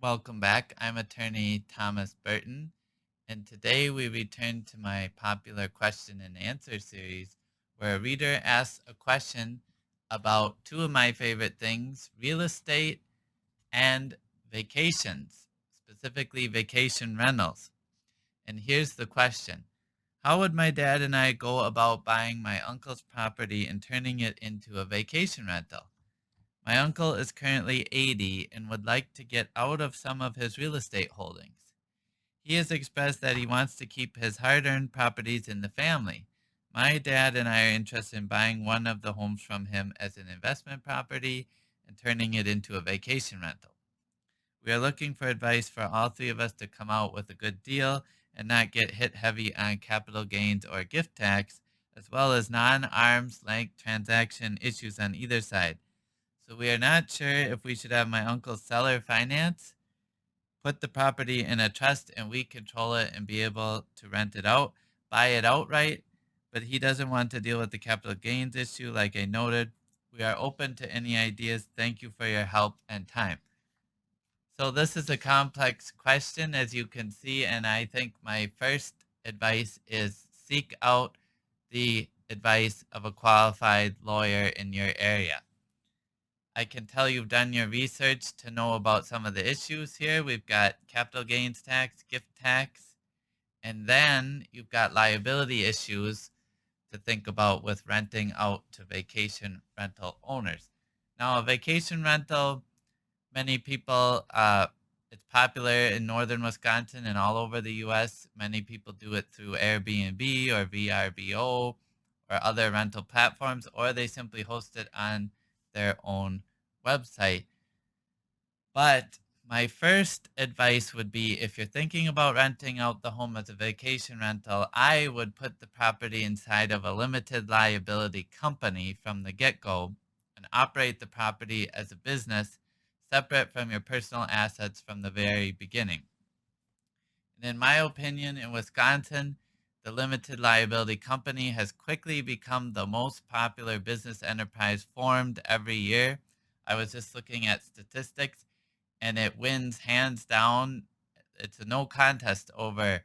Welcome back. I'm attorney Thomas Burton, and today we return to my popular question and answer series where a reader asks a question about two of my favorite things real estate and vacations, specifically vacation rentals. And here's the question: how would my dad and I go about buying my uncle's property and turning it into a vacation rental? My uncle is currently 80 and would like to get out of some of his real estate holdings. He has expressed that he wants to keep his hard earned properties in the family. My dad and I are interested in buying one of the homes from him as an investment property and turning it into a vacation rental. We are looking for advice for all three of us to come out with a good deal and not get hit heavy on capital gains or gift tax, as well as non arm's length transaction issues on either side. So we are not sure if we should have my uncle sell or finance, put the property in a trust and we control it and be able to rent it out, buy it outright, but he doesn't want to deal with the capital gains issue like I noted. We are open to any ideas. Thank you for your help and time. So this is a complex question, as you can see, and I think my first advice is seek out the advice of a qualified lawyer in your area. I can tell you've done your research to know about some of the issues here. We've got capital gains tax, gift tax, and then you've got liability issues to think about with renting out to vacation rental owners. Now, a vacation rental, many people, it's popular in northern Wisconsin and all over the U.S. Many people do it through Airbnb or VRBO or other rental platforms, or they simply host it on their own website. But my first advice would be if you're thinking about renting out the home as a vacation rental, I would put the property inside of a limited liability company from the get go and operate the property as a business separate from your personal assets from the very beginning. And in my opinion, in Wisconsin, the limited liability company has quickly become the most popular business enterprise formed every year. I was just looking at statistics and it wins hands down. It's a no contest over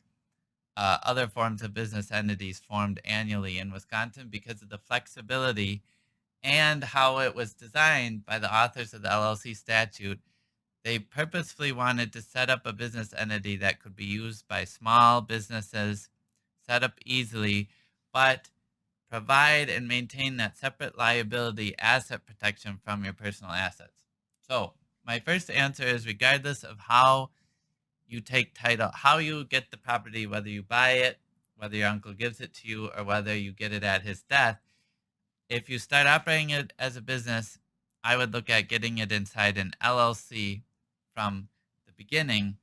other forms of business entities formed annually in Wisconsin because of the flexibility and how it was designed by the authors of the LLC statute. They purposefully wanted to set up a business entity that could be used by small businesses, set up easily, but provide and maintain that separate liability asset protection from your personal assets. So, my first answer is regardless of how you take title, how you get the property, whether you buy it, whether your uncle gives it to you, or whether you get it at his death, if you start operating it as a business, I would look at getting it inside an LLC from the beginning,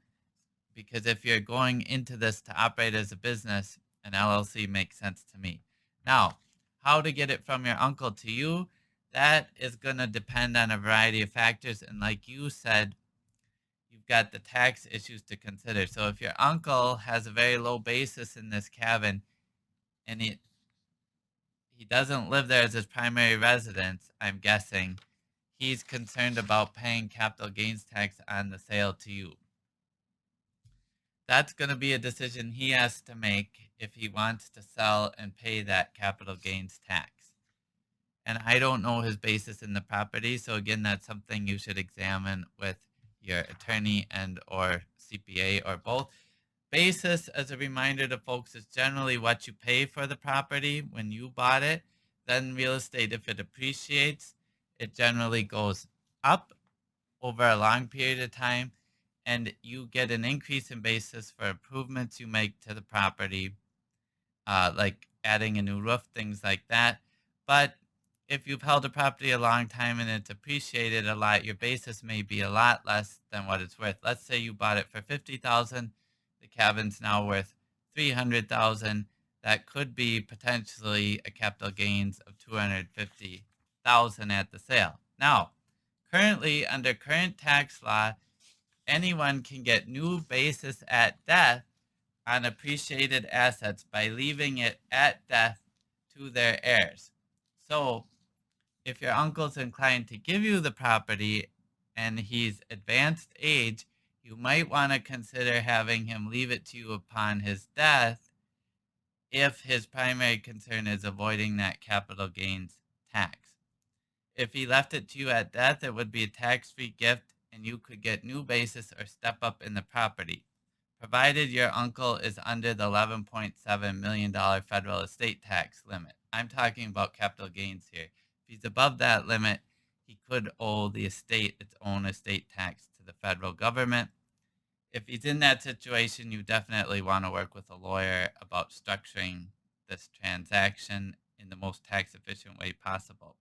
because if you're going into this to operate as a business, an LLC makes sense to me. Now, how to get it from your uncle to you, that is going to depend on a variety of factors. And like you said, you've got the tax issues to consider. So if your uncle has a very low basis in this cabin and he doesn't live there as his primary residence, I'm guessing he's concerned about paying capital gains tax on the sale to you. That's going to be a decision he has to make if he wants to sell and pay that capital gains tax. And I don't know his basis in the property, so again, that's something you should examine with your attorney and or CPA or both. Basis, as a reminder to folks, is generally what you pay for the property when you bought it. Then real estate, if it appreciates, it generally goes up over a long period of time, and you get an increase in basis for improvements you make to the property, like adding a new roof, things like that. But if you've held a property a long time and it's appreciated a lot, your basis may be a lot less than what it's worth. Let's say you bought it for 50,000, the cabin's now worth 300,000. That could be potentially a capital gains of 250,000 at the sale. Now, currently under current tax law, anyone can get new basis at death on appreciated assets by leaving it at death to their heirs. So, if your uncle's inclined to give you the property and he's advanced age, you might want to consider having him leave it to you upon his death if his primary concern is avoiding that capital gains tax. If he left it to you at death, it would be a tax-free gift and you could get new basis or step up in the property, provided your uncle is under the $11.7 million federal estate tax limit. I'm talking about capital gains here. If he's above that limit, he could owe the estate its own estate tax to the federal government. If he's in that situation, you definitely want to work with a lawyer about structuring this transaction in the most tax efficient way possible.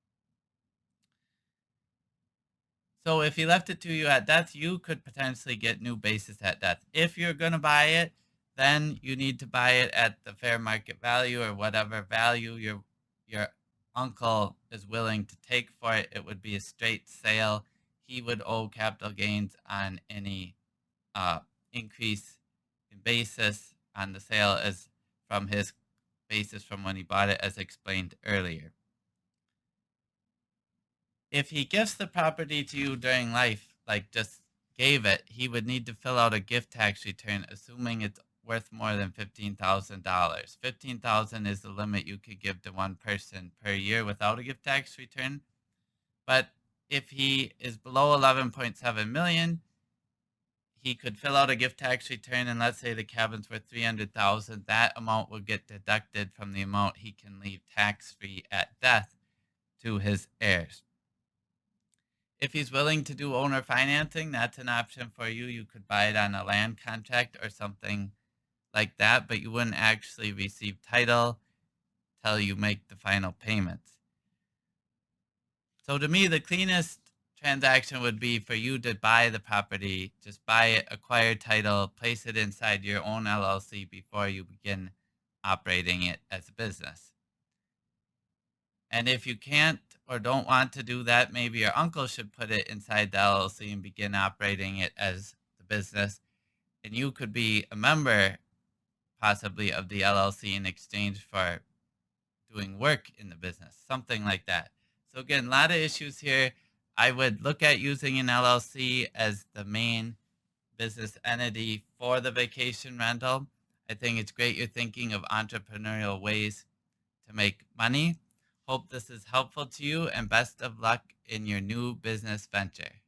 So if he left it to you at death, you could potentially get new basis at death. If you're going to buy it, then you need to buy it at the fair market value or whatever value your uncle is willing to take for it. It would be a straight sale. He would owe capital gains on any increase in basis on the sale as from his basis from when he bought it, as explained earlier. If he gifts the property to you during life, like just gave it, he would need to fill out a gift tax return, assuming it's worth more than $15,000. $15,000 is the limit you could give to one person per year without a gift tax return. But if he is below 11.7 million, he could fill out a gift tax return, and let's say the cabin's worth $300,000. That amount will get deducted from the amount he can leave tax-free at death to his heirs. If he's willing to do owner financing, that's an option for you. You could buy it on a land contract or something like that, but you wouldn't actually receive title till you make the final payments. So to me, the cleanest transaction would be for you to buy the property, just buy it, acquire title, place it inside your own LLC before you begin operating it as a business. And if you can't or don't want to do that, maybe your uncle should put it inside the LLC and begin operating it as the business. And you could be a member possibly of the LLC in exchange for doing work in the business, something like that. So again, a lot of issues here. I would look at using an LLC as the main business entity for the vacation rental. I think it's great you're thinking of entrepreneurial ways to make money. Hope this is helpful to you and best of luck in your new business venture.